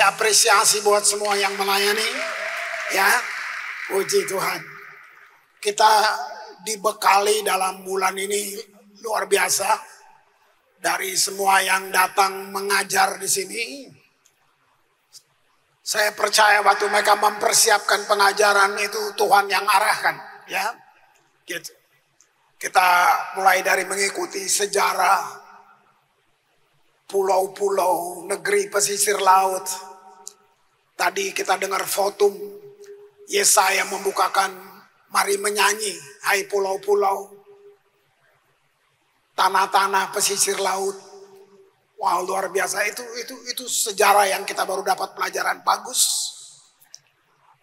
kasih apresiasi buat semua yang melayani. Ya, puji Tuhan. Kita dibekali dalam bulan ini luar biasa. Dari semua yang datang mengajar di sini. Saya percaya waktu mereka mempersiapkan pengajaran itu Tuhan yang arahkan. Ya, gitu. Kita mulai dari mengikuti sejarah pulau-pulau, negeri pesisir laut. Tadi kita dengar fotum Yesaya membukakan, mari menyanyi, hai pulau-pulau, tanah-tanah pesisir laut. Wow, luar biasa. Itu sejarah yang kita baru dapat pelajaran bagus.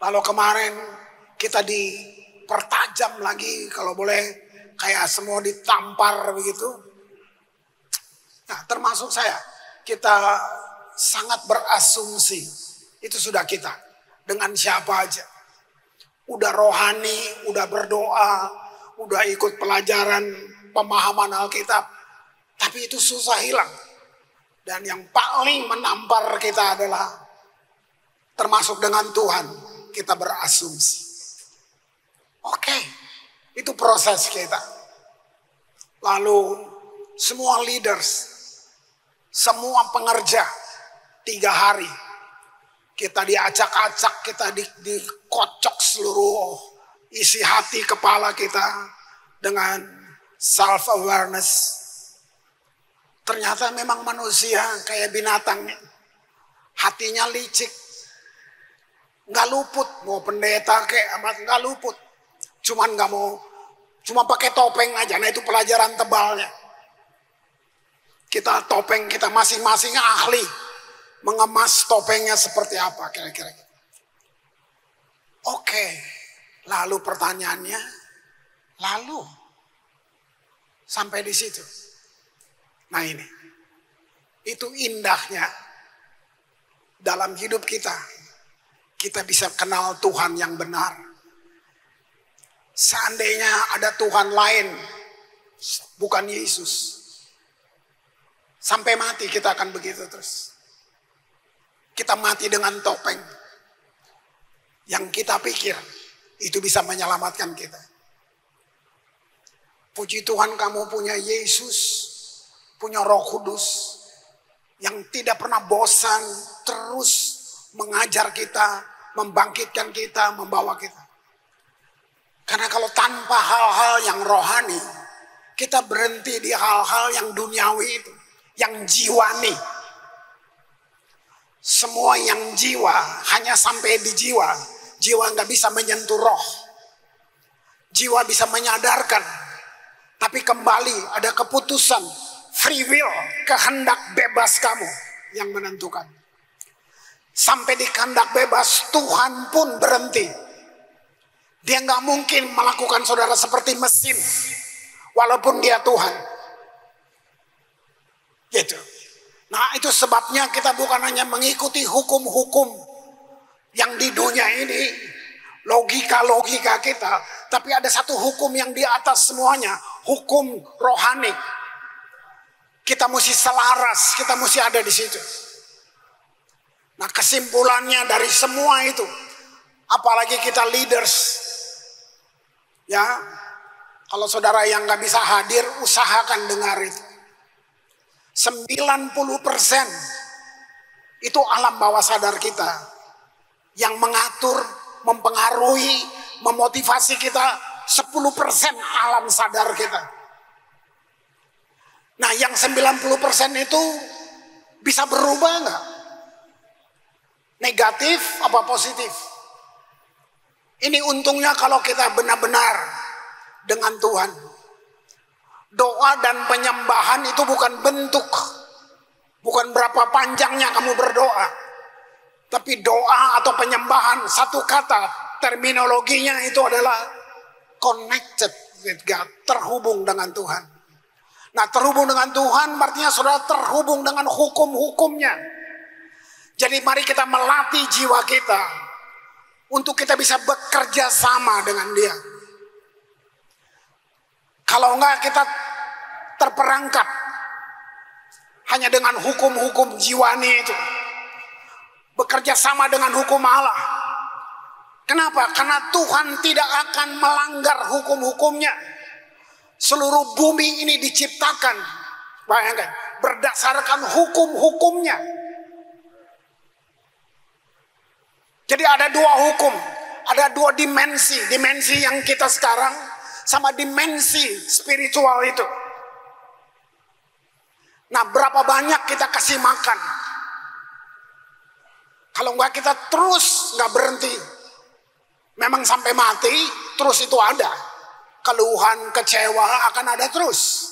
Lalu kemarin kita dipertajam lagi, kalau boleh kayak semua ditampar begitu. Nah, termasuk saya, kita sangat berasumsi, itu sudah kita, dengan siapa aja. Udah rohani, udah berdoa, udah ikut pelajaran pemahaman Alkitab, tapi itu susah hilang. Dan yang paling menampar kita adalah, termasuk dengan Tuhan, kita berasumsi. Oke, itu proses kita. Lalu semua leaders, semua pengerja, 3 hari kita diacak-acak, kita dikocok seluruh isi hati kepala kita dengan self awareness. Ternyata memang manusia kayak binatang, hatinya licik, nggak luput. Mau pendeta kayak amat nggak luput, cuman nggak mau, cuma pakai topeng aja. Nah, itu pelajaran tebalnya. Kita topeng, kita masing-masing ahli mengemas topengnya seperti apa kira-kira. Oke, lalu pertanyaannya, lalu sampai di situ. Nah ini, itu indahnya dalam hidup kita. Kita bisa kenal Tuhan yang benar. Seandainya ada Tuhan lain, bukan Yesus, sampai mati kita akan begitu terus. Kita mati dengan topeng yang kita pikir itu bisa menyelamatkan kita. Puji Tuhan, kamu punya Yesus, punya Roh Kudus yang tidak pernah bosan, terus mengajar kita, membangkitkan kita, membawa kita. Karena kalau tanpa hal-hal yang rohani, kita berhenti di hal-hal yang duniawi itu. Yang jiwani. Semua yang jiwa hanya sampai di jiwa. Jiwa nggak bisa menyentuh roh. Jiwa bisa menyadarkan. Tapi kembali ada keputusan, free will, kehendak bebas kamu yang menentukan. Sampai di kehendak bebas, Tuhan pun berhenti. Dia nggak mungkin melakukan saudara seperti mesin, walaupun dia Tuhan. Gitu. Nah, itu sebabnya kita bukan hanya mengikuti hukum-hukum yang di dunia ini, logika-logika kita, tapi ada satu hukum yang di atas semuanya, hukum rohani. Kita mesti selaras, kita mesti ada di situ. Nah, kesimpulannya dari semua itu, apalagi kita leaders, ya, kalau saudara yang nggak bisa hadir, usahakan dengar itu. 90% itu alam bawah sadar kita yang mengatur, mempengaruhi, memotivasi kita. 10% alam sadar kita. Nah, yang 90% itu bisa berubah nggak? Negatif apa positif? Ini untungnya kalau kita benar-benar dengan Tuhan. Doa dan penyembahan itu bukan bentuk, bukan berapa panjangnya kamu berdoa, tapi doa atau penyembahan, satu kata, terminologinya itu adalah connected with God, terhubung dengan Tuhan. Nah, terhubung dengan Tuhan artinya saudara terhubung dengan hukum-hukumnya. Jadi mari kita melatih jiwa kita untuk kita bisa bekerja sama dengan Dia. Kalau enggak kita terperangkap hanya dengan hukum-hukum jiwani itu. bekerja sama dengan hukum Allah. Kenapa? Karena Tuhan tidak akan melanggar hukum-hukumnya. Seluruh bumi ini diciptakan, bayangkan, berdasarkan hukum-hukumnya. Jadi ada dua hukum, ada dua dimensi. Dimensi yang kita sekarang sama dimensi spiritual itu. Nah, berapa banyak kita kasih makan? Kalau enggak kita terus enggak berhenti. Memang sampai mati terus itu ada. Keluhan, kecewa akan ada terus.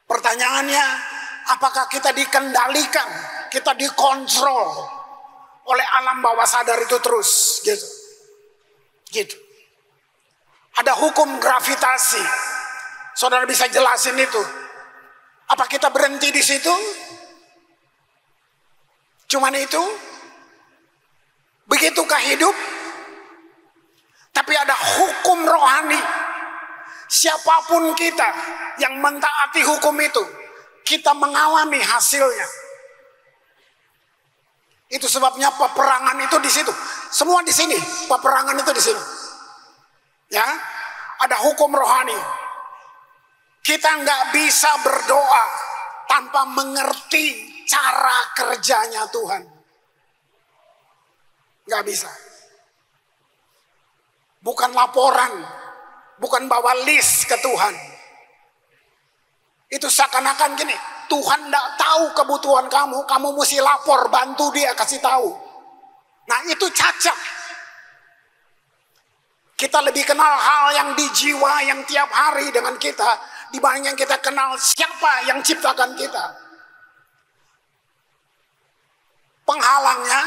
Pertanyaannya, apakah kita dikendalikan, kita dikontrol oleh alam bawah sadar itu terus, gitu. Gitu. Ada hukum gravitasi. Saudara bisa jelasin itu? Apa kita berhenti di situ? Cuman itu? Begitukah hidup? Tapi ada hukum rohani. Siapapun kita yang mentaati hukum itu, kita mengalami hasilnya. Itu sebabnya peperangan itu di situ. Semua di sini, peperangan itu di sini. Ya, ada hukum rohani. Kita nggak bisa berdoa tanpa mengerti cara kerjanya Tuhan. Nggak bisa. Bukan laporan, bukan bawa list ke Tuhan. Itu seakan-akan gini, Tuhan tidak tahu kebutuhan kamu, kamu mesti lapor, bantu dia, kasih tahu. Nah itu cacat. Kita lebih kenal hal yang di jiwa, yang tiap hari dengan kita, dibanding yang kita kenal siapa yang ciptakan kita. Penghalangnya,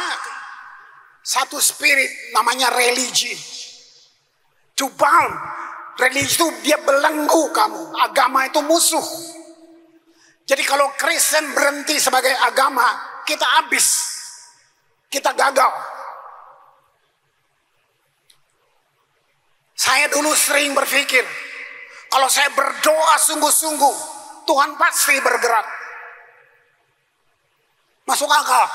satu spirit namanya religi. To bound. Religi itu dia belenggu kamu. Agama itu musuh. Jadi kalau Kristen berhenti sebagai agama, kita habis. Kita gagal. Saya dulu sering berpikir, kalau saya berdoa sungguh-sungguh, Tuhan pasti bergerak. Masuk akal.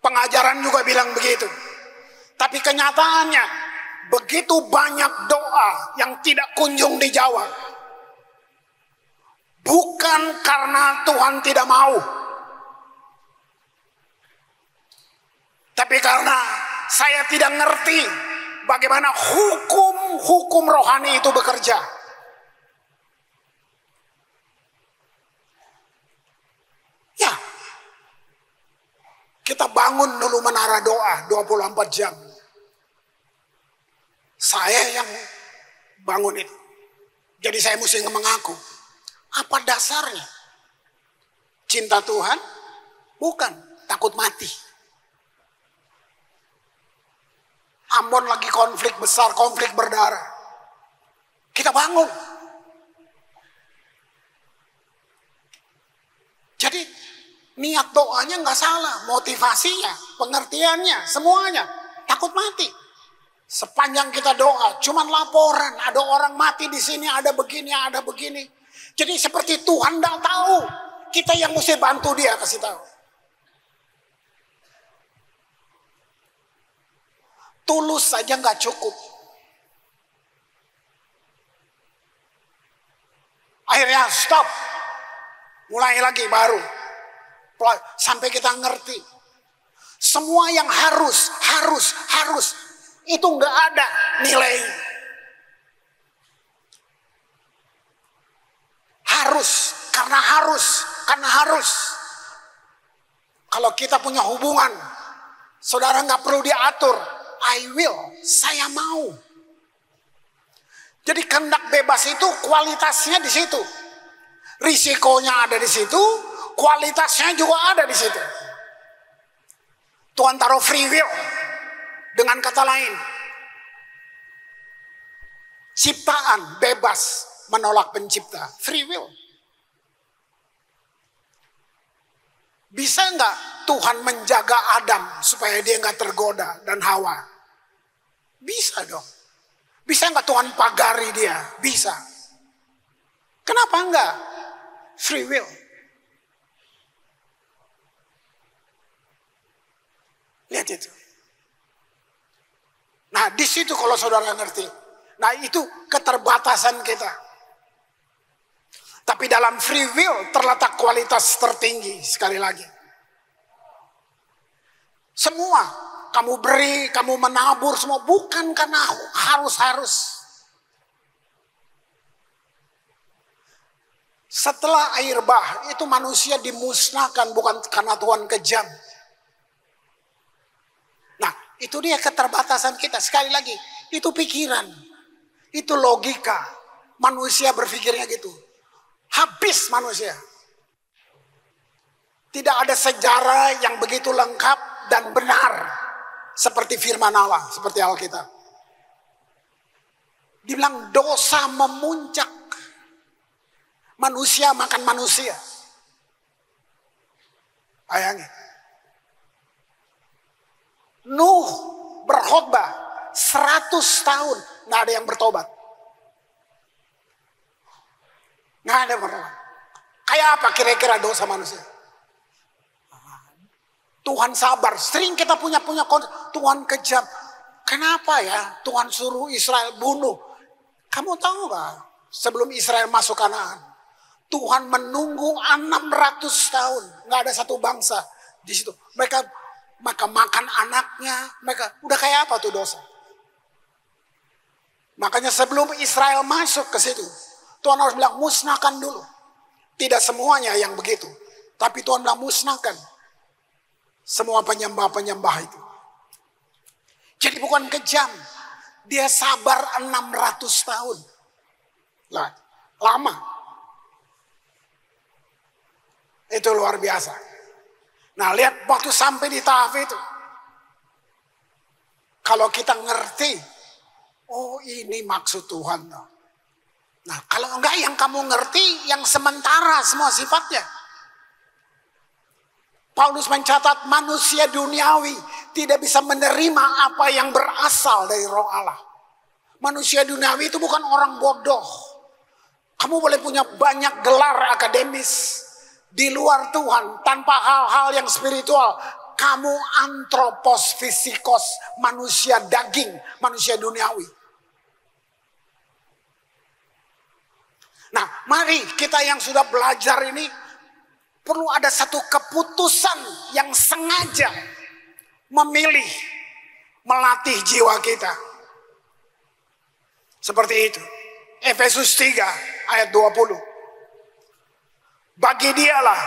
Pengajaran juga bilang begitu. Tapi kenyataannya, begitu banyak doa yang tidak kunjung dijawab. Bukan karena Tuhan tidak mau. Tapi karena saya tidak ngerti bagaimana hukum rohani itu bekerja. Ya. Kita bangun dulu menara doa 24 jam. Saya yang bangun itu. Jadi saya mesti mengaku. Apa dasarnya? Cinta Tuhan? Bukan. Takut mati. Ambon lagi konflik besar, konflik berdarah. Kita bangun. Jadi niat doanya nggak salah. Motivasinya, pengertiannya, semuanya. Takut mati. Sepanjang kita doa, cuman laporan, ada orang mati di sini, ada begini, ada begini. Jadi seperti Tuhan tidak tahu, kita yang mesti bantu dia kasih tahu. Tulus saja nggak cukup. Akhirnya stop, mulai lagi baru, sampai kita ngerti. Semua yang harus. Itu nggak ada nilai. Karena harus. Kalau kita punya hubungan, saudara nggak perlu diatur. I will, saya mau. Jadi kehendak bebas itu kualitasnya di situ. Risikonya ada di situ, kualitasnya juga ada di situ. Tuhan taruh free will. Dengan kata lain, ciptaan bebas menolak pencipta, free will. Bisa nggak Tuhan menjaga Adam supaya dia nggak tergoda dan Hawa? Bisa dong. Bisa nggak Tuhan pagari dia? Bisa. Kenapa enggak? Free will. Lihat itu. Nah, di situ kalau saudara ngerti. Nah, itu keterbatasan kita. Tapi dalam free will terletak kualitas tertinggi sekali lagi. Semua kamu beri, kamu menabur semua bukan karena harus. Setelah air bah itu manusia dimusnahkan bukan karena Tuhan kejam. Nah, itu dia keterbatasan kita. Sekali lagi, itu pikiran, itu logika. Manusia berpikirnya gitu. Habis manusia. Tidak ada sejarah yang begitu lengkap dan benar seperti firman Allah, seperti Alkitab. Dibilang dosa memuncak. Manusia makan manusia. Bayangin. Nuh berkhotbah 100 tahun nggak ada yang bertobat. Nggak ada yang bertobat. Kayak apa kira-kira dosa manusia? Tuhan sabar. Sering kita punya Tuhan kejam. Kenapa ya Tuhan suruh Israel bunuh? Kamu tahu gak? Sebelum Israel masuk Kanaan, Tuhan menunggu 600 tahun. Nggak ada satu bangsa di situ. Mereka makan anaknya. Mereka udah kayak apa tuh dosa? Makanya sebelum Israel masuk ke situ, Tuhan harus bilang musnahkan dulu. Tidak semuanya yang begitu. Tapi Tuhan bilang musnahkan semua penyembah-penyembah itu. Jadi bukan kejam. Dia sabar 600 tahun. Lah, lama. Itu luar biasa. Nah, lihat waktu sampai di tahap itu. Kalau kita ngerti, oh ini maksud Tuhan. Nah, kalau enggak yang kamu ngerti, yang sementara semua sifatnya. Paulus mencatat manusia duniawi tidak bisa menerima apa yang berasal dari Roh Allah. Manusia duniawi itu bukan orang bodoh. Kamu boleh punya banyak gelar akademis. Di luar Tuhan, tanpa hal-hal yang spiritual, kamu antropos fisikos, manusia daging, manusia duniawi. Nah, mari kita yang sudah belajar ini, perlu ada satu keputusan yang sengaja memilih, melatih jiwa kita. Seperti itu. Efesus 3 ayat 20. Bagi dialah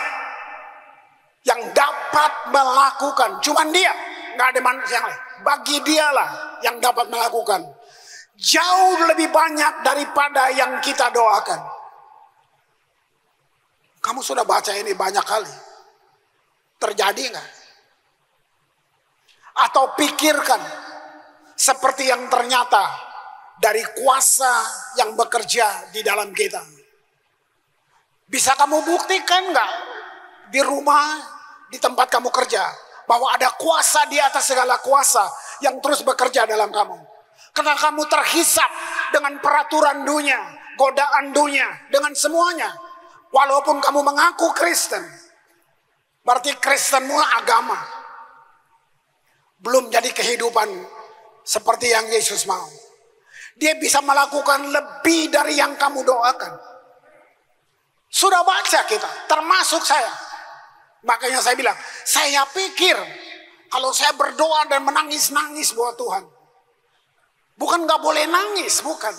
yang dapat melakukan, cuman dia, nggak ada manusia yang lain. Bagi dialah yang dapat melakukan jauh lebih banyak daripada yang kita doakan. Kamu sudah baca ini banyak kali. Terjadi nggak? Atau pikirkan seperti yang ternyata dari kuasa yang bekerja di dalam kita. Bisa kamu buktikan nggak di rumah, di tempat kamu kerja, bahwa ada kuasa di atas segala kuasa yang terus bekerja dalam kamu. Karena kamu terhisap dengan peraturan dunia, godaan dunia, dengan semuanya. Walaupun kamu mengaku Kristen, berarti Kristenmu agama. Belum jadi kehidupan seperti yang Yesus mau. Dia bisa melakukan lebih dari yang kamu doakan. Sudah baca kita, termasuk saya. Makanya saya bilang, saya pikir kalau saya berdoa dan menangis-nangis buat Tuhan. Bukan gak boleh nangis, bukan.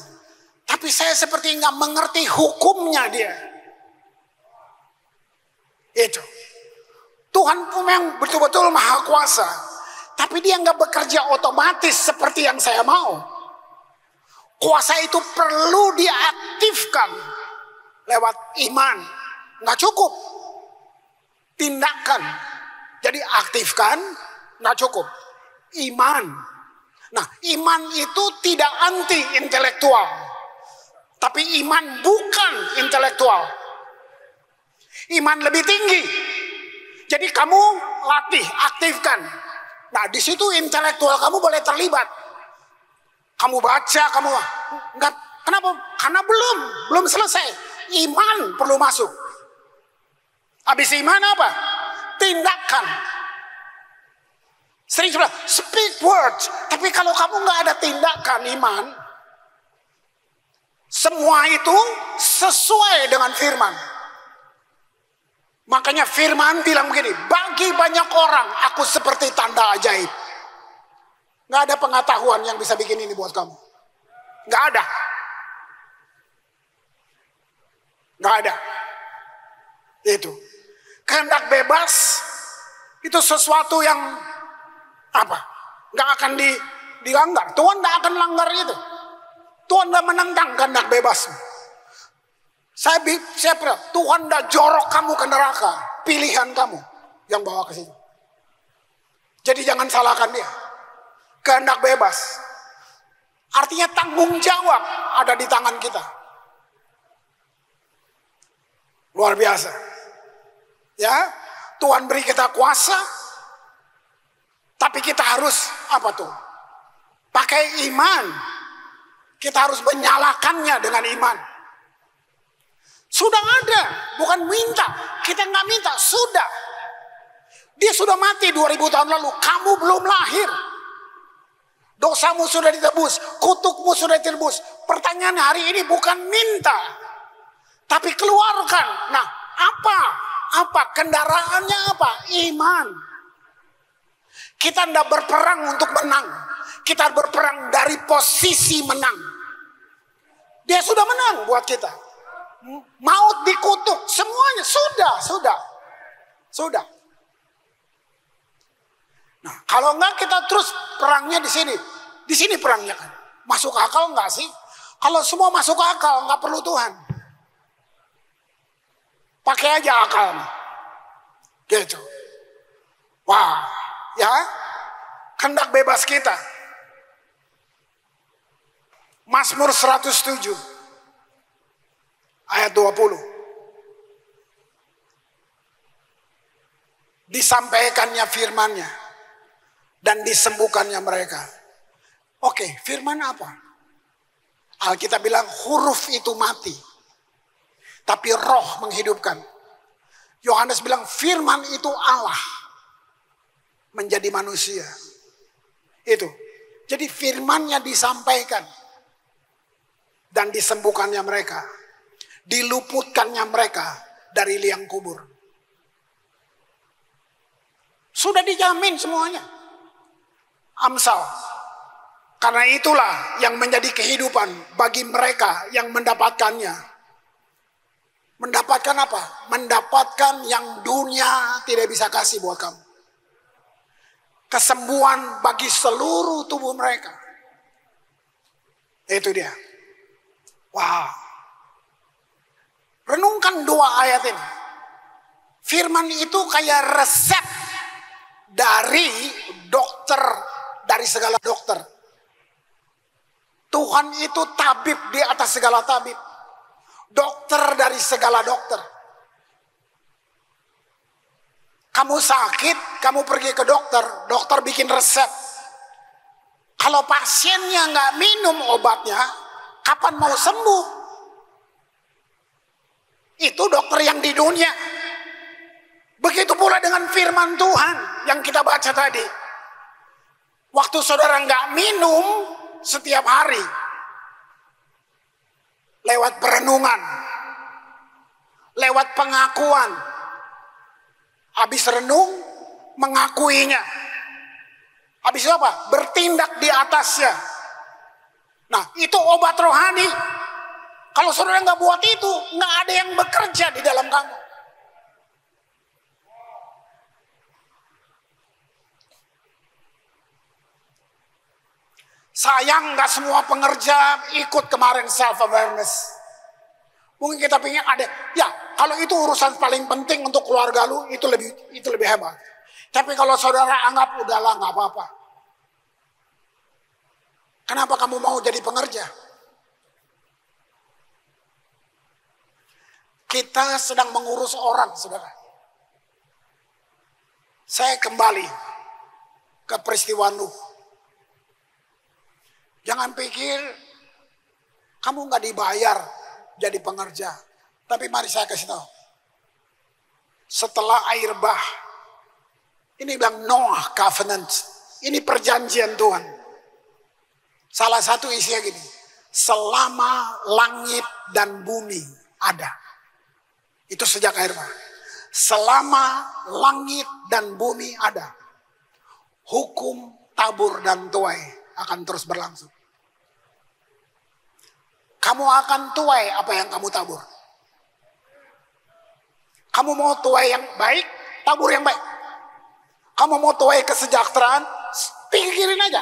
Tapi saya seperti gak mengerti hukumnya dia. Itu. Tuhan memang betul-betul maha kuasa. Tapi dia gak bekerja otomatis seperti yang saya mau. Kuasa itu perlu diaktifkan lewat iman. Nggak cukup tindakan. Jadi aktifkan, nggak cukup. Iman. Nah, iman itu tidak anti intelektual. Tapi iman bukan intelektual. Iman lebih tinggi. Jadi kamu latih, aktifkan. Nah, di situ intelektual kamu boleh terlibat. Kamu baca, kamu enggak. Kenapa? Karena belum selesai. Iman perlu masuk. Habis iman apa? Tindakan. Sering bilang, speak words. Tapi kalau kamu nggak ada tindakan iman, semua itu sesuai dengan firman. Makanya firman bilang begini, bagi banyak orang aku seperti tanda ajaib. Nggak ada pengetahuan yang bisa bikin ini buat kamu. Nggak ada. Nggak ada. Itu. Kehendak bebas itu sesuatu yang apa? Nggak akan dilanggar. Tuhan nggak akan langgar itu. Tuhan nggak menentang kehendak bebas. Saya pernah, Tuhan nggak jorok kamu ke neraka. Pilihan kamu yang bawa ke situ. Jadi jangan salahkan dia. Kehendak bebas. Artinya tanggung jawab ada di tangan kita. Luar biasa. Ya, Tuhan beri kita kuasa. Tapi kita harus apa tuh? Pakai iman. Kita harus menyalakannya dengan iman. Sudah ada, bukan minta. Kita nggak minta, sudah. Dia sudah mati 2000 tahun lalu. Kamu belum lahir. Dosamu sudah ditebus, kutukmu sudah ditebus. Pertanyaan hari ini bukan minta, tapi keluarkan. Nah, apa kendaraannya apa? Iman. Kita tidak berperang untuk menang. Kita berperang dari posisi menang. Dia sudah menang buat kita. Maut dikutuk, semuanya sudah. Nah, kalau enggak kita terus perangnya di sini. Di sini perangnya kan. Masuk akal enggak sih? Kalau semua masuk akal, enggak perlu Tuhan. Pakai aja akal. Gitu. Wah, ya. Kehendak bebas kita. Mazmur 107 ayat 20. Disampaikannya firman-Nya dan disembuhkannya mereka. Oke, firman apa? Alkitab bilang huruf itu mati, tapi roh menghidupkan. Yohanes bilang firman itu Allah menjadi manusia. Itu. Jadi firman-Nya disampaikan dan disembuhkannya mereka. Diluputkannya mereka dari liang kubur. Sudah dijamin semuanya. Amsal. Karena itulah yang menjadi kehidupan bagi mereka yang mendapatkannya. Mendapatkan apa? Mendapatkan yang dunia tidak bisa kasih buat kamu. Kesembuhan bagi seluruh tubuh mereka. Itu dia. Wow. Renungkan 2 ayat ini. Firman itu kayak resep dari dokter, dari segala dokter. Tuhan itu tabib di atas segala tabib. Dokter dari segala dokter. Kamu sakit, kamu pergi ke dokter, dokter bikin resep. Kalau pasiennya nggak minum obatnya, kapan mau sembuh? Itu dokter yang di dunia. Begitu pula dengan firman Tuhan yang kita baca tadi. Waktu saudara nggak minum setiap hari, lewat perenungan, lewat pengakuan, habis renung mengakuinya, habis itu apa? Bertindak di atasnya. Nah, itu obat rohani. Kalau saudara nggak buat itu, nggak ada yang bekerja di dalam kamu. Sayang nggak semua pengerja ikut kemarin self awareness. Mungkin kita pengen ada, ya kalau itu urusan paling penting untuk keluarga lu, itu lebih hebat. Tapi kalau saudara anggap udahlah nggak apa-apa. Kenapa kamu mau jadi pengerja? Kita sedang mengurus orang, saudara. Saya kembali ke peristiwa Nuh. Jangan pikir kamu nggak dibayar jadi pengerja. Tapi mari saya kasih tahu. Setelah air bah, ini bilang Noah covenant. Ini perjanjian Tuhan. Salah satu isinya gini. Selama langit dan bumi ada. Itu sejak akhir zaman. Selama langit dan bumi ada. Hukum tabur dan tuai akan terus berlangsung. Kamu akan tuai apa yang kamu tabur. Kamu mau tuai yang baik, tabur yang baik. Kamu mau tuai kesejahteraan, pikirin aja.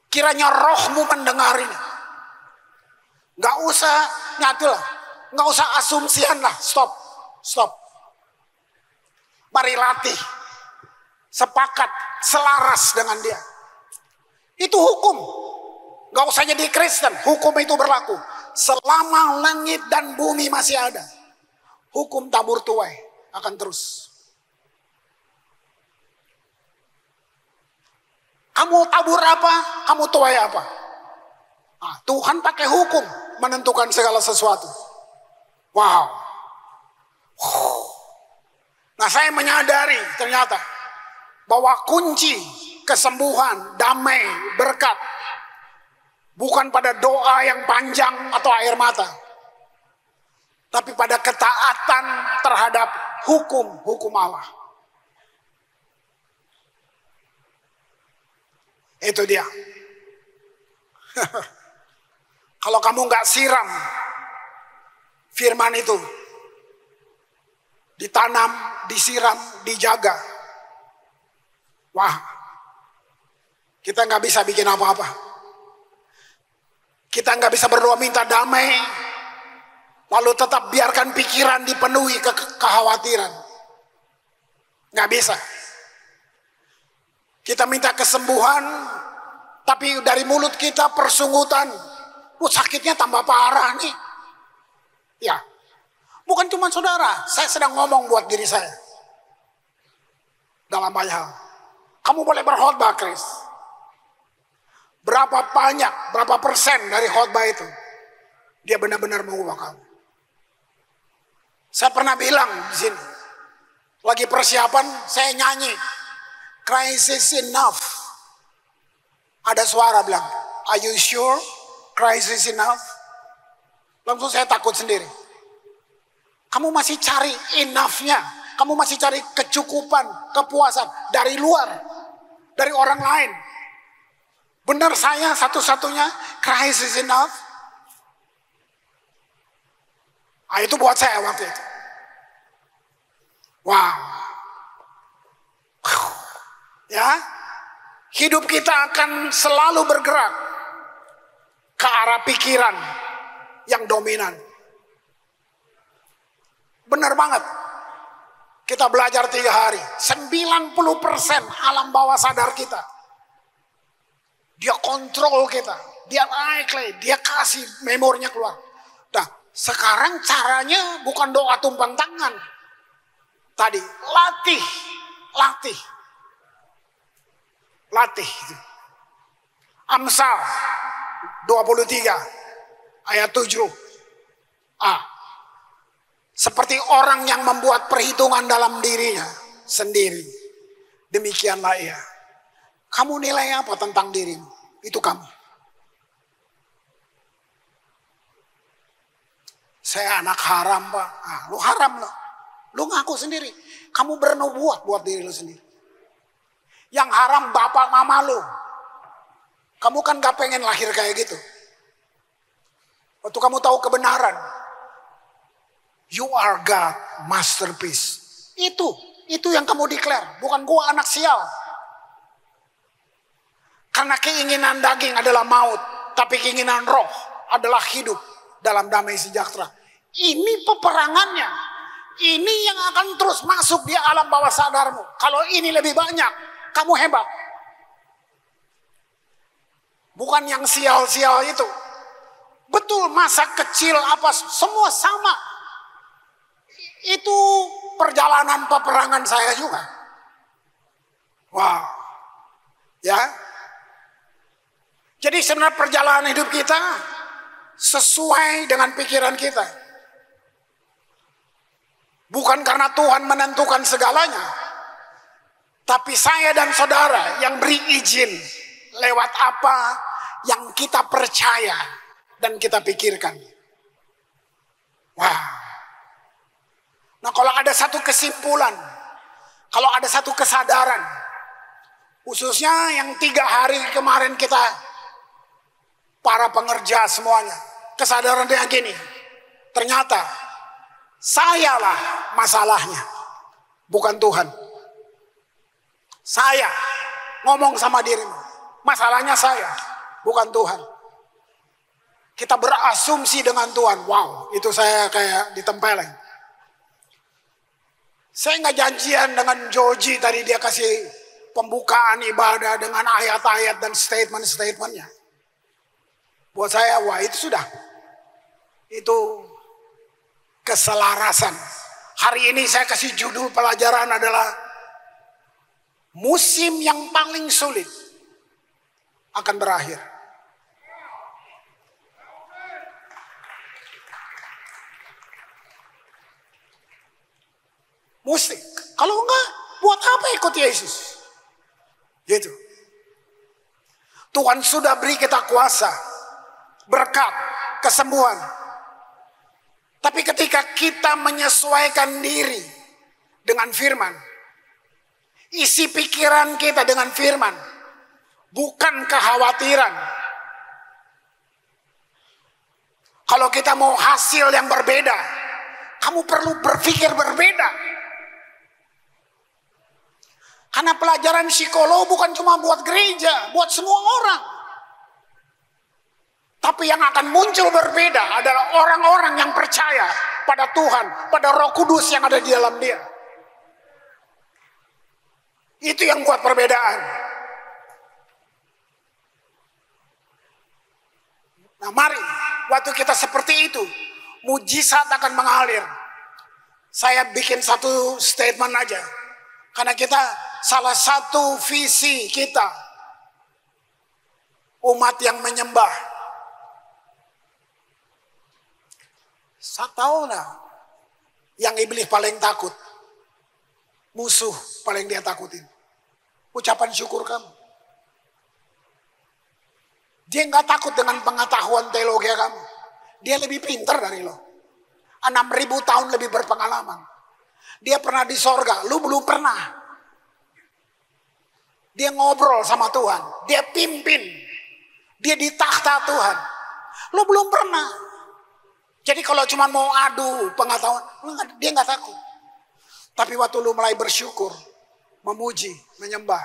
Kiranya rohmu mendengar ini. Gak usah nyatu lah. Gak usah asumsian lah. Stop. Mari latih. Sepakat, selaras dengan dia. Itu hukum. Gak usah jadi Kristen. Hukum itu berlaku. Selama langit dan bumi masih ada. Hukum tabur tuai akan terus. Kamu tabur apa? Kamu tuai apa? Nah, Tuhan pakai hukum menentukan segala sesuatu. Wow. Nah, saya menyadari ternyata bahwa kunci kesembuhan, damai, berkat bukan pada doa yang panjang atau air mata, tapi pada ketaatan terhadap hukum Allah. Itu dia. Kalau kamu nggak siram firman itu, ditanam, disiram, dijaga, wah, kita nggak bisa bikin apa-apa. Kita nggak bisa berdoa minta damai, lalu tetap biarkan pikiran dipenuhi kekhawatiran. Nggak bisa. Kita minta kesembuhan, tapi dari mulut kita persungutan. Sakitnya tambah parah nih. Ya, bukan cuma saudara. Saya sedang ngomong buat diri saya. Dalam banyak hal. Kamu boleh berkhotbah, Chris. Berapa banyak, berapa persen dari khotbah itu dia benar-benar mengubah kamu. Saya pernah bilang di sini, lagi persiapan saya nyanyi, crisis enough. Ada suara bilang, are you sure crisis enough? Langsung saya takut sendiri. Kamu masih cari enough-nya, kamu masih cari kecukupan, kepuasan dari luar, dari orang lain. Benar saya satu-satunya crisis enough? Nah, itu buat saya waktu itu. Wow. Ya, hidup kita akan selalu bergerak ke arah pikiran yang dominan. Benar banget. Kita belajar 3 hari. 90% alam bawah sadar kita. Dia kontrol kita. Dia naik, dia kasih memorinya keluar. Nah, sekarang caranya bukan doa tumpang tangan. Tadi, latih. Amsal 23 ayat 7a. Seperti orang yang membuat perhitungan dalam dirinya sendiri, demikianlah ia. Kamu nilai apa tentang dirimu? Itu kamu. Saya anak haram, Pak. Lu haram loh. Lu ngaku sendiri. Kamu bernubuat buat diri lu sendiri. Yang haram bapak mama lu. Kamu kan gak pengen lahir kayak gitu. Waktu kamu tahu kebenaran. You are God masterpiece. Itu yang kamu declare. Bukan gua anak sial. Karena keinginan daging adalah maut. Tapi keinginan roh adalah hidup dalam damai sejahtera. Ini peperangannya. Ini yang akan terus masuk di alam bawah sadarmu. Kalau ini lebih banyak, kamu hebat. Bukan yang sial-sial itu. Betul, masa kecil apa semua sama. Itu perjalanan peperangan saya juga. Wow. Ya. Jadi sebenarnya perjalanan hidup kita sesuai dengan pikiran kita. Bukan karena Tuhan menentukan segalanya. Tapi saya dan saudara yang beri izin lewat apa yang kita percaya dan kita pikirkan. Wah. Nah, kalau ada satu kesimpulan, kalau ada satu kesadaran, khususnya yang 3 hari kemarin kita, para pengerja semuanya, kesadaran yang gini, ternyata sayalah masalahnya, bukan Tuhan. Saya ngomong sama dirimu, masalahnya saya, bukan Tuhan. Kita berasumsi dengan Tuhan, wow, itu saya kayak ditempeleng. Saya nggak janjian dengan Joji tadi, dia kasih pembukaan ibadah dengan ayat-ayat dan statement-statementnya. Buat saya, wah itu sudah. Itu keselarasan. Hari ini saya kasih judul pelajaran adalah musim yang paling sulit akan berakhir. Mesti. Kalau enggak, buat apa ikut Yesus? Gitu. Tuhan sudah beri kita kuasa, berkat, kesembuhan. Tapi ketika kita menyesuaikan diri dengan firman, isi pikiran kita dengan firman, bukan kekhawatiran. Kalau kita mau hasil yang berbeda, kamu perlu berpikir berbeda. Karena pelajaran psikolog bukan cuma buat gereja, buat semua orang. Tapi yang akan muncul berbeda adalah orang-orang yang percaya pada Tuhan, pada Roh Kudus yang ada di dalam dia. Itu yang buat perbedaan. Nah, mari waktu kita seperti itu, mujizat akan mengalir. Saya bikin satu statement aja. Karena kita salah satu visi kita, umat yang menyembah. Saya tahu lah, yang iblis paling takut, musuh paling dia takutin, ucapan syukur kamu. Dia nggak takut dengan pengetahuan teologi kamu. Dia lebih pintar dari lo. 6.000 tahun lebih berpengalaman. Dia pernah di sorga, lu belum pernah. Dia ngobrol sama Tuhan, dia pimpin, dia di takhta Tuhan. Lu belum pernah. Jadi kalau cuma mau adu pengetahuan, dia nggak takut. Tapi waktu lu mulai bersyukur, memuji, menyembah,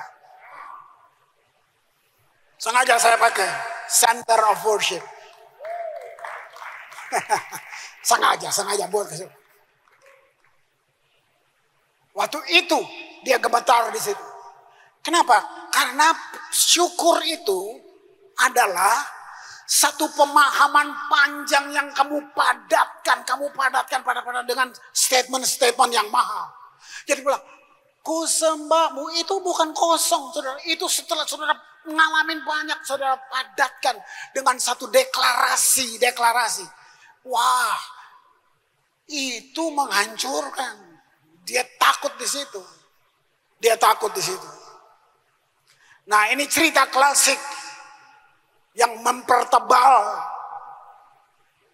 sengaja saya pakai center of worship. sengaja buat kesini. Waktu itu dia gemetar di situ. Kenapa? Karena syukur itu adalah satu pemahaman panjang yang kamu padatkan dengan statement-statement yang mahal. Jadi bilang, ku sembahmu itu bukan kosong, saudara. Itu setelah saudara ngalamin banyak, saudara padatkan dengan satu deklarasi. Wah, itu menghancurkan. Dia takut di situ. Nah, ini cerita klasik yang mempertebal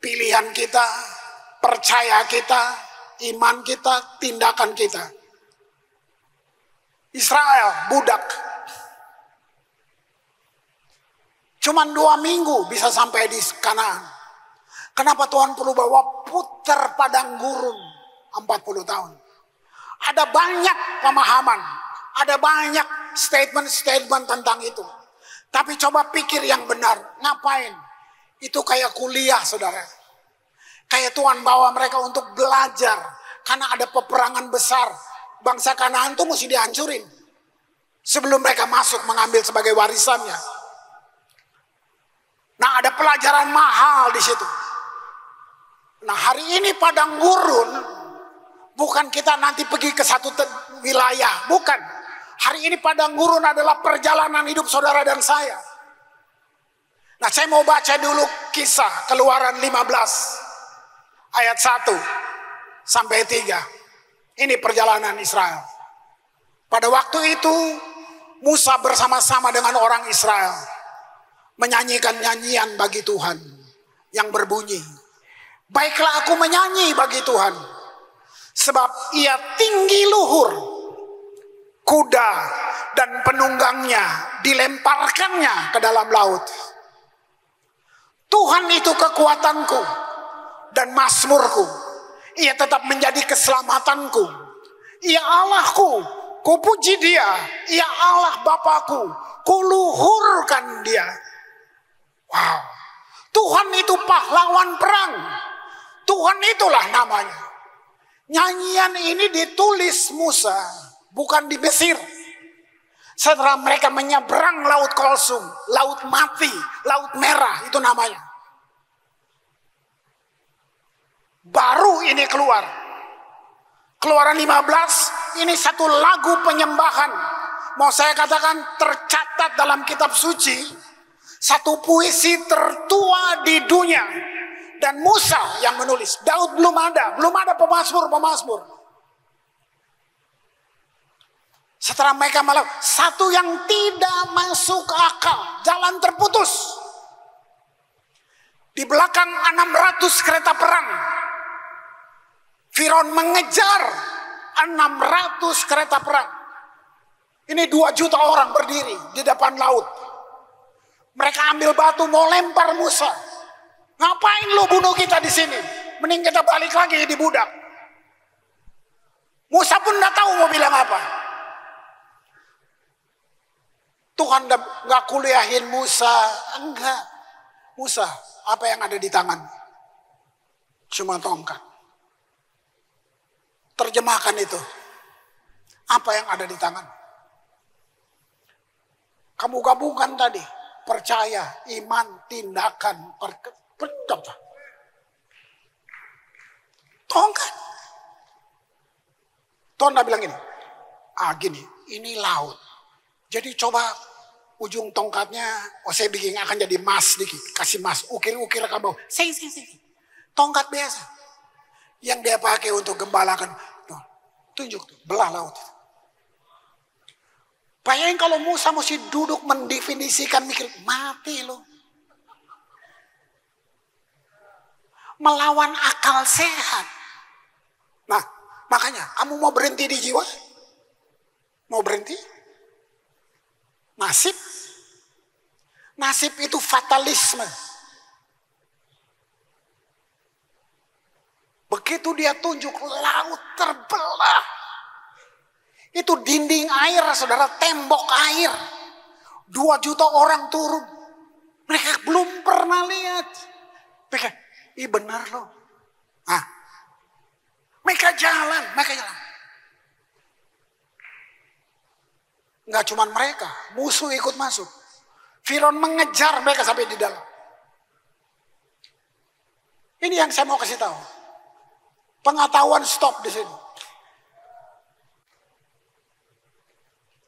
pilihan kita, percaya kita, iman kita, tindakan kita. Israel, budak. Cuman 2 minggu bisa sampai di Kanaan. Kenapa Tuhan perlu bawa putar padang gurun 40 tahun? Ada banyak pemahaman, ada banyak statement-statement tentang itu. Tapi coba pikir yang benar, ngapain? Itu kayak kuliah, saudara. Kayak Tuhan bawa mereka untuk belajar. Karena ada peperangan besar. Bangsa Kanaan itu mesti dihancurin. Sebelum mereka masuk mengambil sebagai warisannya. Nah, ada pelajaran mahal di situ. Nah, hari ini padang gurun bukan kita nanti pergi ke satu wilayah, bukan. Hari ini padang gurun adalah perjalanan hidup saudara dan saya. Nah, saya mau baca dulu kisah Keluaran 15 ayat 1 sampai 3. Ini perjalanan Israel. Pada waktu itu Musa bersama-sama dengan orang Israel menyanyikan nyanyian bagi Tuhan yang berbunyi, baiklah aku menyanyi bagi Tuhan, sebab ia tinggi luhur, kuda dan penunggangnya dilemparkannya ke dalam laut. Tuhan itu kekuatanku dan mazmurku, ia tetap menjadi keselamatanku. Ia Allahku, kupuji dia. Ia Allah Bapakku, kuluhurkan dia. Wow, Tuhan itu pahlawan perang. Tuhan itulah namanya. Nyanyian ini ditulis Musa, bukan di Mesir. Setelah mereka menyeberang Laut Kulsum, Laut Mati, Laut Merah, itu namanya. Baru ini keluar. Keluaran 15, ini satu lagu penyembahan. Mau saya katakan tercatat dalam kitab suci, satu puisi tertua di dunia. Dan Musa yang menulis. Daud belum ada pemazmur. Setelah mereka malam, satu yang tidak masuk akal, jalan terputus. Di belakang 600 kereta perang, Firaun mengejar 600 kereta perang. Ini 2 juta orang berdiri di depan laut. Mereka ambil batu mau lempar Musa. Ngapain lu bunuh kita di sini? Mending kita balik lagi di budak. Musa pun nggak tahu mau bilang apa. Tuhan nggak kuliahin Musa, enggak. Musa, apa yang ada di tangan? Cuma tongkat. Terjemahkan itu. Apa yang ada di tangan? Kamu gabungkan tadi. Percaya, iman, tindakan, tongkat. Tuhan bilang gini. Gini, ini laut. Jadi coba ujung tongkatnya, saya bikin akan jadi emas dikit. Kasih emas, ukir-ukir ke bawah. Sing. Tongkat biasa. Yang dia pakai untuk gembalakan. Tuh, tunjuk tuh, belah laut. Bayangin kalau Musa mesti duduk mendefinisikan, mikir, mati loh. Melawan akal sehat. Nah, makanya kamu mau berhenti di jiwa? Mau berhenti? Nasib itu fatalisme. Begitu dia tunjuk laut terbelah. Itu dinding air, saudara, tembok air. 2 juta orang turun. Mereka belum pernah lihat. Mereka, benar loh. Mereka jalan. Nggak cuma mereka, musuh ikut masuk. Firaun mengejar mereka sampai di dalam. Ini yang saya mau kasih tahu. Pengetahuan stop di sini.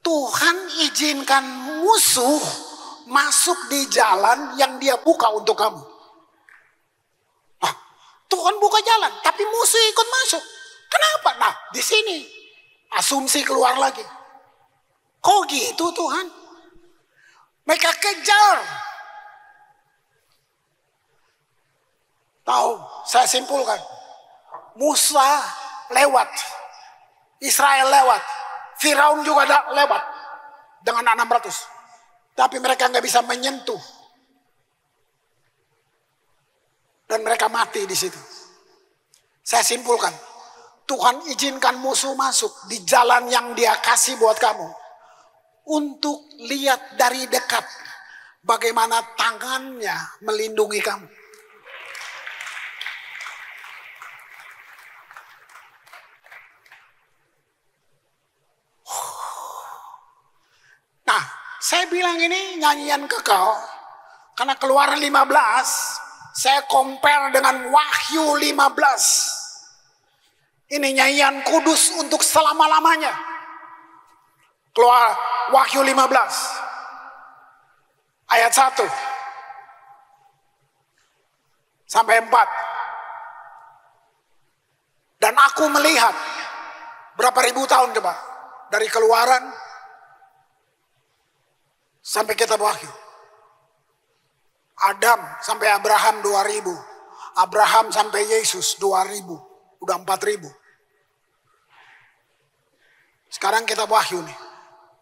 Tuhan izinkan musuh masuk di jalan yang dia buka untuk kamu. Tuhan buka jalan, tapi musuh ikut masuk. Kenapa? Nah, di sini asumsi keluar lagi. Kok gitu Tuhan? Mereka kejar. Tahu, saya simpulkan. Musa lewat. Israel lewat. Firaun juga lewat. Dengan 600. Tapi mereka nggak bisa menyentuh. Dan mereka mati di situ. Saya simpulkan. Tuhan izinkan musuh masuk di jalan yang dia kasih buat kamu. Untuk lihat dari dekat bagaimana tangannya melindungi kamu. Nah, saya bilang ini nyanyian kekal karena Keluaran 15 saya compare dengan Wahyu 15. Ini nyanyian kudus untuk selama-lamanya. Keluar Wahyu 15 ayat 1 sampai 4. Dan aku melihat berapa ribu tahun coba. dari Keluaran sampai kitab Wahyu. Adam sampai Abraham 2000. Abraham sampai Yesus 2000. Udah 4000. Sekarang kitab Wahyu nih.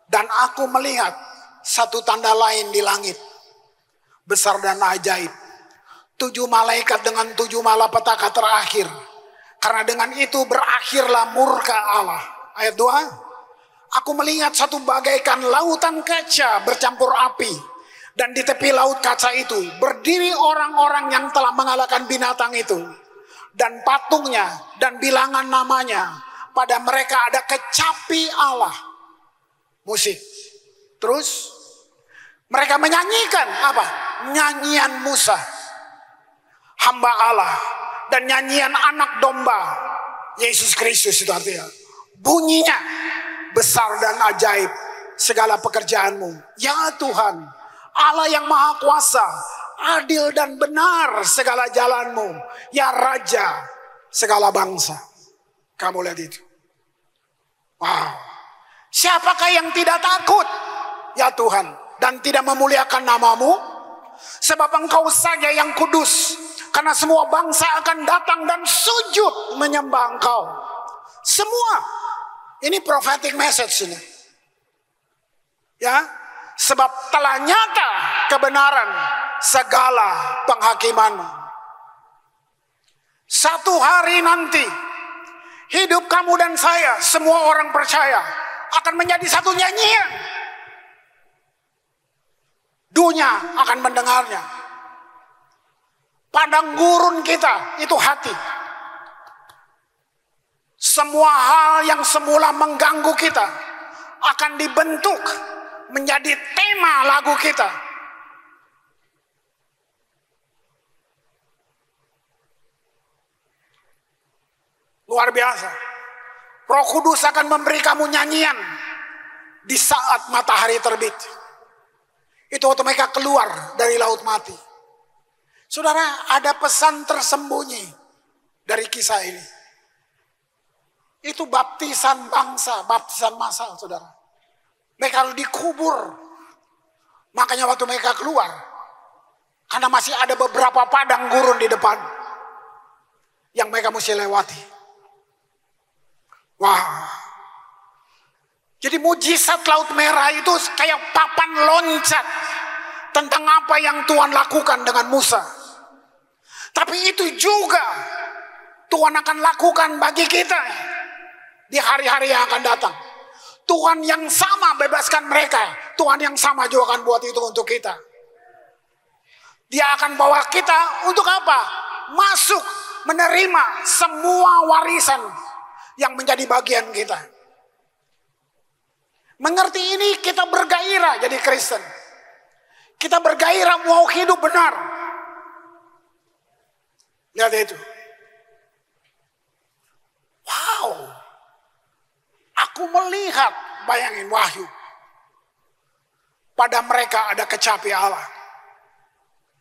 Dan aku melihat satu tanda lain di langit. Besar dan ajaib. 7 malaikat dengan 7 malapetaka terakhir. Karena dengan itu berakhirlah murka Allah. Ayat 2. Aku melihat satu bagaikan lautan kaca bercampur api. Dan di tepi laut kaca itu berdiri orang-orang yang telah mengalahkan binatang itu. Dan patungnya dan bilangan namanya. Pada mereka ada kecapi Allah. Musik. Terus mereka menyanyikan apa? Nyanyian Musa, hamba Allah, dan nyanyian anak domba, Yesus Kristus itu artinya. Bunyinya besar dan ajaib segala pekerjaanmu. Ya Tuhan, Allah yang maha kuasa, adil dan benar segala jalanmu. Ya Raja segala bangsa. Kamu lihat itu. Wow. Siapakah yang tidak takut? Ya Tuhan, dan tidak memuliakan namamu? Sebab Engkau saja yang kudus. Karena semua bangsa akan datang dan sujud menyembah Engkau. Semua. Ini prophetic message ini. Ya, sebab telah nyata kebenaran segala penghakimanmu. Satu hari nanti, hidup kamu dan saya, semua orang percaya, akan menjadi satu nyanyian. Dunia akan mendengarnya. Padang gurun kita itu hati. Semua hal yang semula mengganggu kita akan dibentuk menjadi tema lagu kita. Luar biasa. Roh Kudus akan memberi kamu nyanyian di saat matahari terbit. Itu waktu mereka keluar dari laut mati. Saudara, ada pesan tersembunyi dari kisah ini. Itu baptisan bangsa, baptisan massal, saudara. Mereka harus dikubur. Makanya waktu mereka keluar, karena masih ada beberapa padang gurun di depan yang mereka mesti lewati. Wah. Jadi mujizat Laut Merah itu kayak papan loncat tentang apa yang Tuhan lakukan dengan Musa. Tapi itu juga Tuhan akan lakukan bagi kita di hari-hari yang akan datang. Tuhan yang sama bebaskan mereka, Tuhan yang sama juga akan buat itu untuk kita. Dia akan bawa kita untuk apa? Masuk, menerima semua warisan yang menjadi bagian kita. Mengerti ini kita bergairah jadi Kristen. Kita bergairah mau hidup benar. Lihat itu. Wow. Aku melihat, bayangin Wahyu. Pada mereka ada kecapi Allah.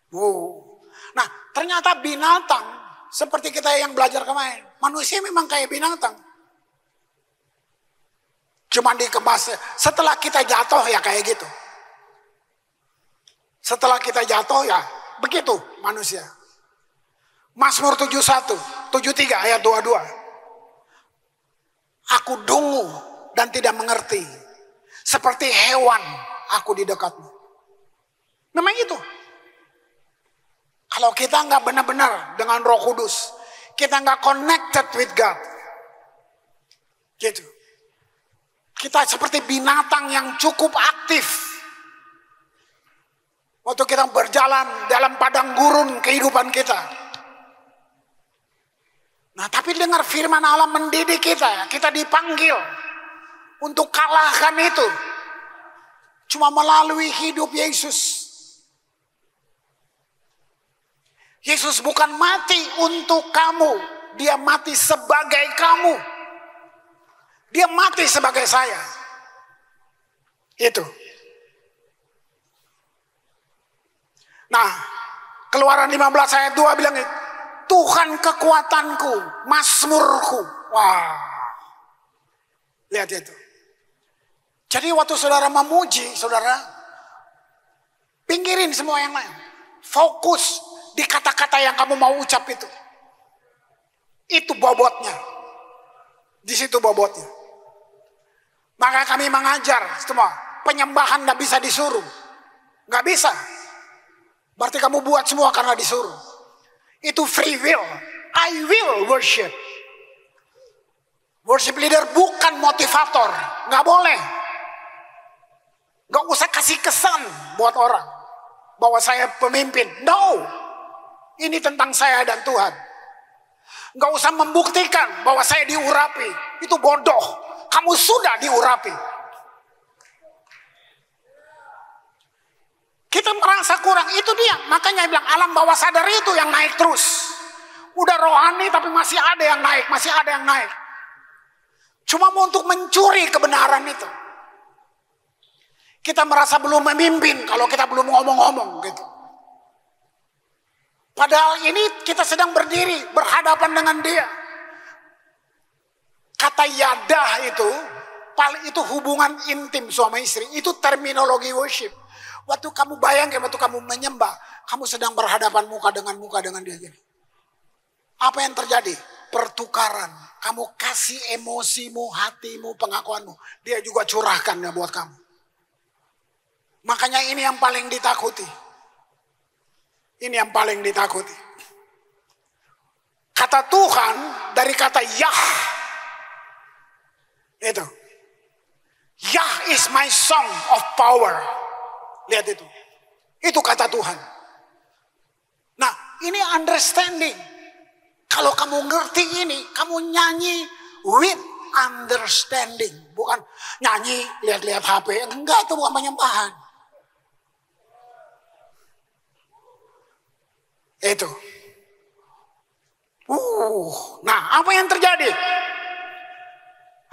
Wow. Nah, ternyata binatang seperti kita yang belajar kemarin. Manusia memang kayak binatang. Cuman dikemas. Setelah kita jatuh ya kayak gitu. Setelah kita jatuh ya begitu manusia. Mazmur 71, 73 ayat 22. Aku dungu dan tidak mengerti. Seperti hewan aku di dekatmu. Memang itu. Kalau kita nggak benar-benar dengan Roh Kudus, kita nggak connected with God. Gitu. Kita seperti binatang yang cukup aktif. Waktu kita berjalan dalam padang gurun kehidupan kita. Nah, tapi dengar firman Allah mendidik kita. Kita dipanggil untuk kalahkan itu. Cuma melalui hidup Yesus. Yesus bukan mati untuk kamu. Dia mati sebagai kamu. Dia mati sebagai saya. Itu. Nah, Keluaran 15 ayat 2 bilang, Tuhan kekuatanku, Mazmurku. Wah. Lihat itu. Jadi waktu saudara memuji, saudara pinggirin semua yang lain. Fokus di kata-kata yang kamu mau ucap itu. Itu bobotnya. Di situ bobotnya. Maka kami mengajar semua, penyembahan gak bisa disuruh. Gak bisa. Berarti kamu buat semua karena disuruh. Itu free will. I will worship. Worship leader bukan motivator. Gak boleh. Gak usah kasih kesan buat orang bahwa saya pemimpin. No. Ini tentang saya dan Tuhan. Gak usah membuktikan bahwa saya diurapi. Itu bodoh. Kamu sudah diurapi. Kita merasa kurang. Itu dia. Makanya bilang alam bawah sadar itu yang naik terus. Udah rohani tapi masih ada yang naik. Masih ada yang naik. Cuma mau untuk mencuri kebenaran itu. Kita merasa belum memimpin kalau kita belum ngomong-ngomong gitu. Padahal ini kita sedang berdiri berhadapan dengan dia. Kata yadah itu hubungan intim suami istri. Itu terminologi worship. Waktu kamu bayangkan, waktu kamu menyembah, kamu sedang berhadapan muka dengan dia. Apa yang terjadi? Pertukaran. Kamu kasih emosimu, hatimu, pengakuanmu. Dia juga curahkannya buat kamu. Makanya ini yang paling ditakuti. Ini yang paling ditakuti. Kata Tuhan dari kata Yah. Itu. Yah is my song of power. Lihat itu. Itu kata Tuhan. Nah, ini understanding. Kalau kamu ngerti ini, kamu nyanyi with understanding. Bukan nyanyi lihat-lihat HP. Enggak, itu bukan penyembahan. Itu. Nah, apa yang terjadi?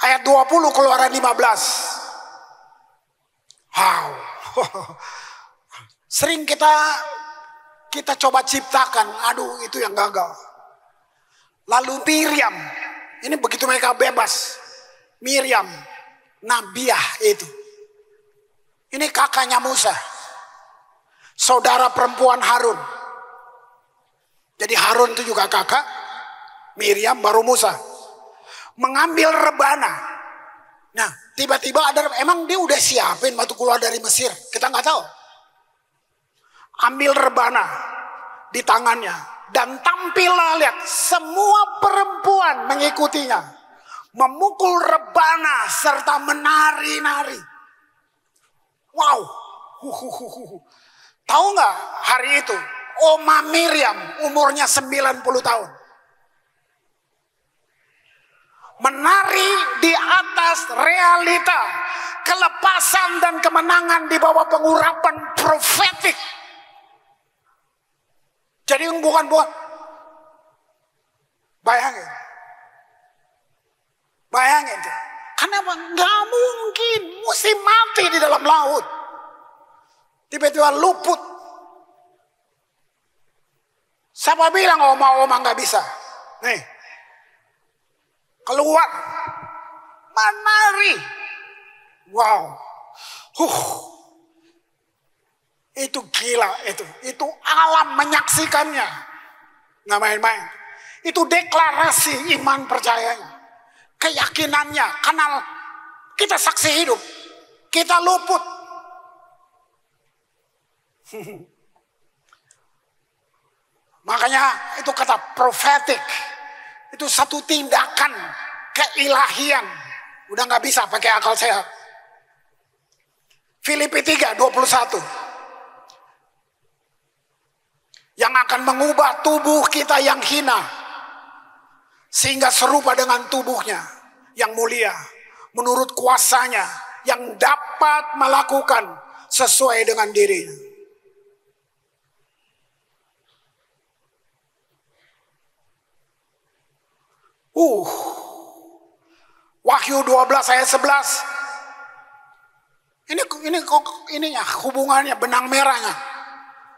Ayat 20 Keluaran 15. Wow. Sering kita coba ciptakan, aduh itu yang gagal. Lalu Miriam, ini begitu mereka bebas. Miriam, Nabiah itu. Ini kakaknya Musa. Saudara perempuan Harun. Jadi Harun itu juga kakak, Miriam baru Musa. Mengambil rebana. Nah, tiba-tiba emang dia udah siapin waktu keluar dari Mesir. Kita nggak tahu. Ambil rebana di tangannya. Dan tampillah, lihat, semua perempuan mengikutinya. Memukul rebana serta menari-nari. Wow. Tahu nggak hari itu? Oma Miriam umurnya 90 tahun. Menari di atas realita. Kelepasan dan kemenangan di bawah pengurapan profetik. Jadi bukan. Bayangin. Kenapa? Gak mungkin. Mesti mati di dalam laut. Tiba-tiba luput. Siapa bilang oma-oma gak bisa? Nih. Keluar. Menari. Wow. Itu gila itu. Itu alam menyaksikannya. Nggak main-main. Itu deklarasi iman percayanya. Keyakinannya. Karena kita saksi hidup. Kita luput. Makanya itu kata prophetic. Itu satu tindakan keilahian. Udah gak bisa pakai akal sehat. Filipi 3:21. Yang akan mengubah tubuh kita yang hina. Sehingga serupa dengan tubuhnya yang mulia. Menurut kuasanya yang dapat melakukan sesuai dengan dirinya. Wahyu 12 ayat 11. Ini ya hubungannya benang merahnya.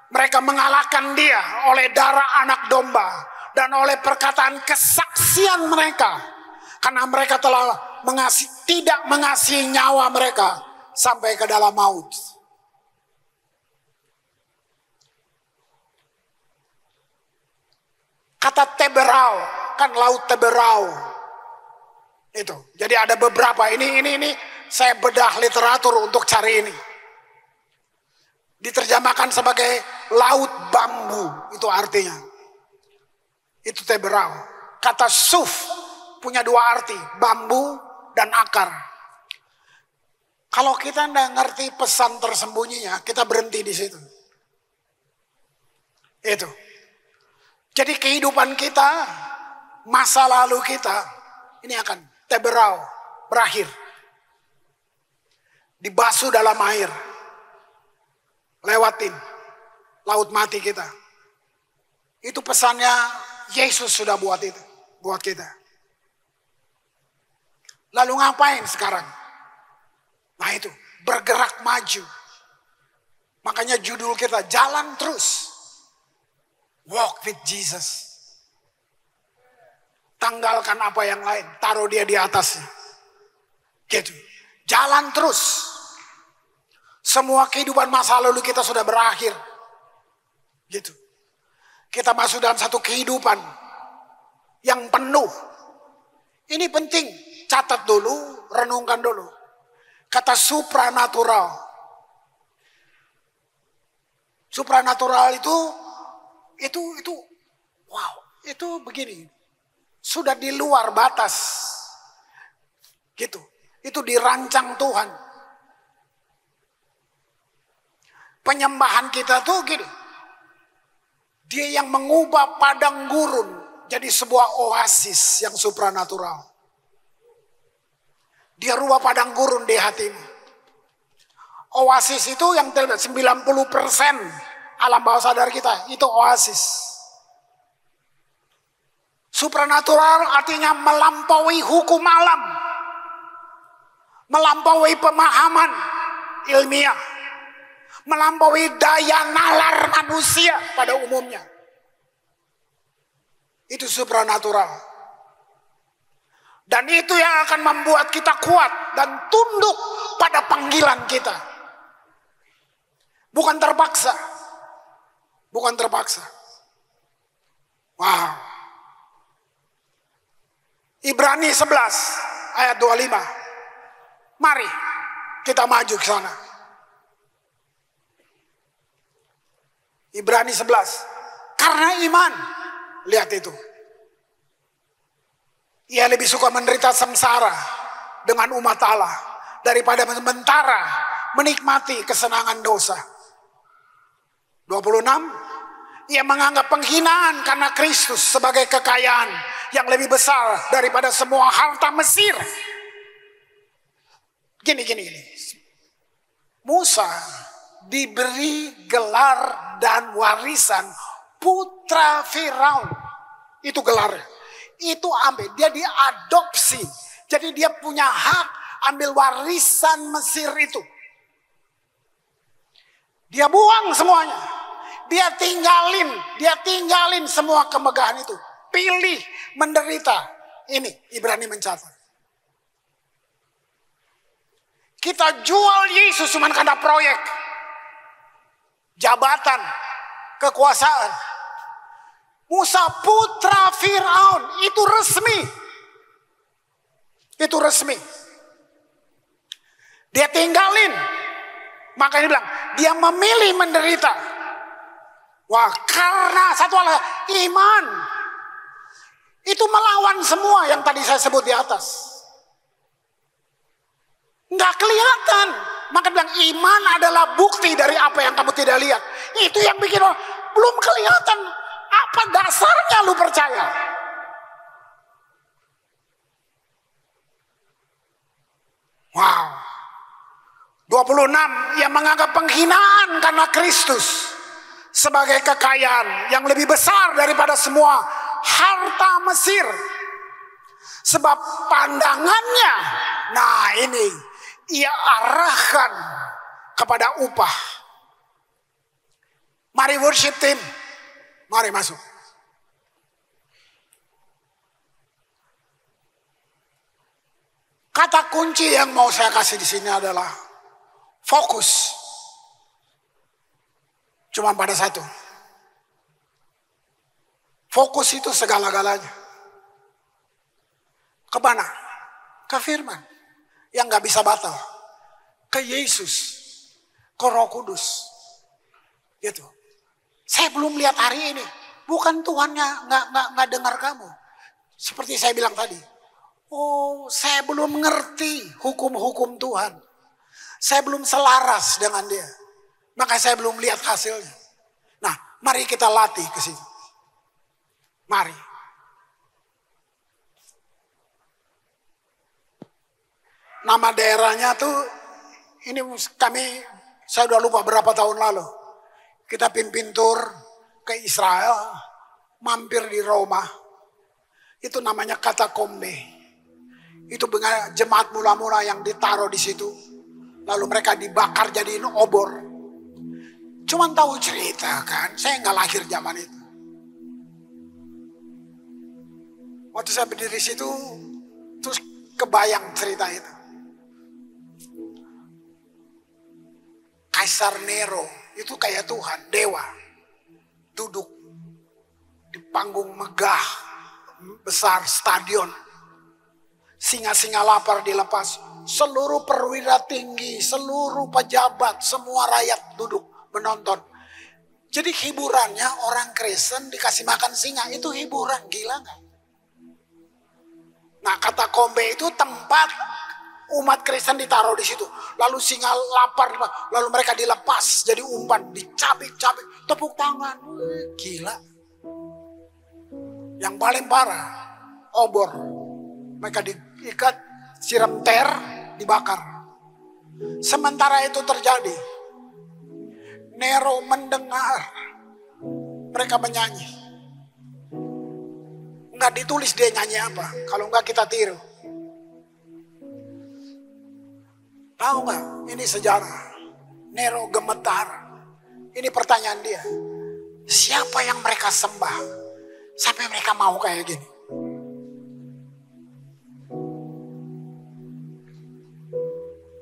Mereka mengalahkan dia oleh darah anak domba dan oleh perkataan kesaksian mereka. Karena mereka telah tidak mengasihi nyawa mereka sampai ke dalam maut. Kata Teberau, kan laut Teberau. Itu. Jadi ada beberapa, ini saya bedah literatur untuk cari ini. Diterjemahkan sebagai laut bambu, itu artinya. Itu Teberau. Kata Suf punya dua arti, bambu dan akar. Kalau kita tidak ngerti pesan tersembunyinya, kita berhenti di situ. Itu. Jadi kehidupan kita, masa lalu kita, ini akan Teberau, berakhir. Dibasuh dalam air. Lewatin laut mati kita. Itu pesannya Yesus sudah buat itu, buat kita. Lalu ngapain sekarang? Nah itu, bergerak maju. Makanya judul kita, jalan terus. Walk with Jesus. Tanggalkan apa yang lain, taruh dia di atasnya. Gitu. Jalan terus. Semua kehidupan masa lalu kita sudah berakhir. Gitu. Kita masuk dalam satu kehidupan yang penuh. Ini penting, catat dulu, renungkan dulu. Kata supranatural. Supranatural itu wow, itu begini. Sudah di luar batas. Gitu. Itu dirancang Tuhan. Penyembahan kita tuh gini. Dia yang mengubah padang gurun jadi sebuah oasis yang supranatural. Dia rubah padang gurun di hatimu. Oasis itu yang 90% alam bawah sadar kita, itu oasis. Supranatural artinya melampaui hukum alam. Melampaui pemahaman ilmiah. Melampaui daya nalar manusia pada umumnya. Itu supranatural. Dan itu yang akan membuat kita kuat dan tunduk pada panggilan kita. Bukan terpaksa. Bukan terpaksa. Wow. Ibrani 11 ayat 25. Mari kita maju ke sana. Ibrani 11. Karena iman. Lihat itu. Ia lebih suka menderita sengsara dengan umat Allah daripada sementara menikmati kesenangan dosa. 26. Ia menganggap penghinaan karena Kristus sebagai kekayaan yang lebih besar daripada semua harta Mesir. Gini. Musa diberi gelar dan warisan putra Firaun. Itu gelarnya. Itu ambil, dia diadopsi. Jadi dia punya hak ambil warisan Mesir itu. Dia buang semuanya. Dia tinggalin semua kemegahan itu. Pilih menderita. Ini Ibrani mencatat. Kita jual Yesus cuma karena proyek. Jabatan. Kekuasaan. Musa putra Firaun. Itu resmi. Itu resmi. Dia tinggalin. Makanya dia bilang, dia memilih menderita. Wah, karena satu hal, iman. Itu melawan semua yang tadi saya sebut di atas. Nggak kelihatan. Maka bilang iman adalah bukti dari apa yang kamu tidak lihat. Itu yang bikin orang, belum kelihatan. Apa dasarnya lu percaya? Wow. 26 yang menganggap penghinaan karena Kristus sebagai kekayaan yang lebih besar daripada semua harta Mesir. Sebab pandangannya, nah ini, ia arahkan kepada upah. Mari worship team. Mari masuk. Kata kunci yang mau saya kasih di sini adalah fokus cuma pada satu. Fokus itu segala-galanya. Kemana? Ke firman yang gak bisa batal. Ke Yesus, ke Roh Kudus. Gitu. Saya belum lihat hari ini. Bukan Tuhannya nggak dengar kamu. Seperti saya bilang tadi. Oh, saya belum ngerti hukum-hukum Tuhan. Saya belum selaras dengan dia. Maka saya belum lihat hasilnya. Nah, mari kita latih ke situ. Mari. Nama daerahnya tuh, ini saya udah lupa berapa tahun lalu. Kita pimpin tur ke Israel, mampir di Roma. Itu namanya Katakombe. Itu jemaat mula-mula yang ditaruh di situ. Lalu mereka dibakar jadiin obor. Cuman tahu cerita kan, saya nggak lahir zaman itu. Waktu saya berdiri situ, terus kebayang cerita itu. Kaisar Nero itu kayak Tuhan, dewa. Duduk di panggung megah, besar stadion. Singa-singa lapar dilepas. Seluruh perwira tinggi, seluruh pejabat, semua rakyat duduk menonton. Jadi hiburannya orang Kristen dikasih makan singa, itu hiburan, gila gak? Nah, Katakombe itu tempat umat Kristen ditaruh di situ. Lalu singa lapar, lalu mereka dilepas jadi umpan, dicabik-cabik, tepuk tangan. Gila. Yang paling parah, obor. Mereka diikat, siram ter, dibakar. Sementara itu terjadi, Nero mendengar mereka menyanyi. Enggak ditulis dia nyanyi apa, kalau enggak kita tiru. Tahu nggak? Ini sejarah. Nero gemetar. Ini pertanyaan dia. Siapa yang mereka sembah sampai mereka mau kayak gini?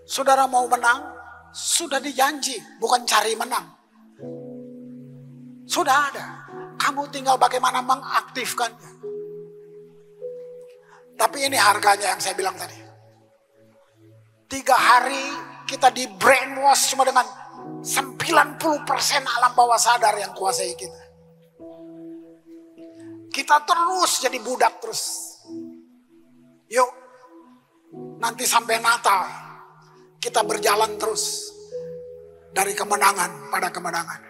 Saudara mau menang? Sudah dijanji, bukan cari menang. Sudah ada. Kamu tinggal bagaimana mengaktifkannya. Tapi ini harganya yang saya bilang tadi. 3 hari kita di brainwash cuma dengan 90% alam bawah sadar yang kuasai kita. Kita terus jadi budak terus. Yuk, nanti sampai Natal kita berjalan terus dari kemenangan pada kemenangan.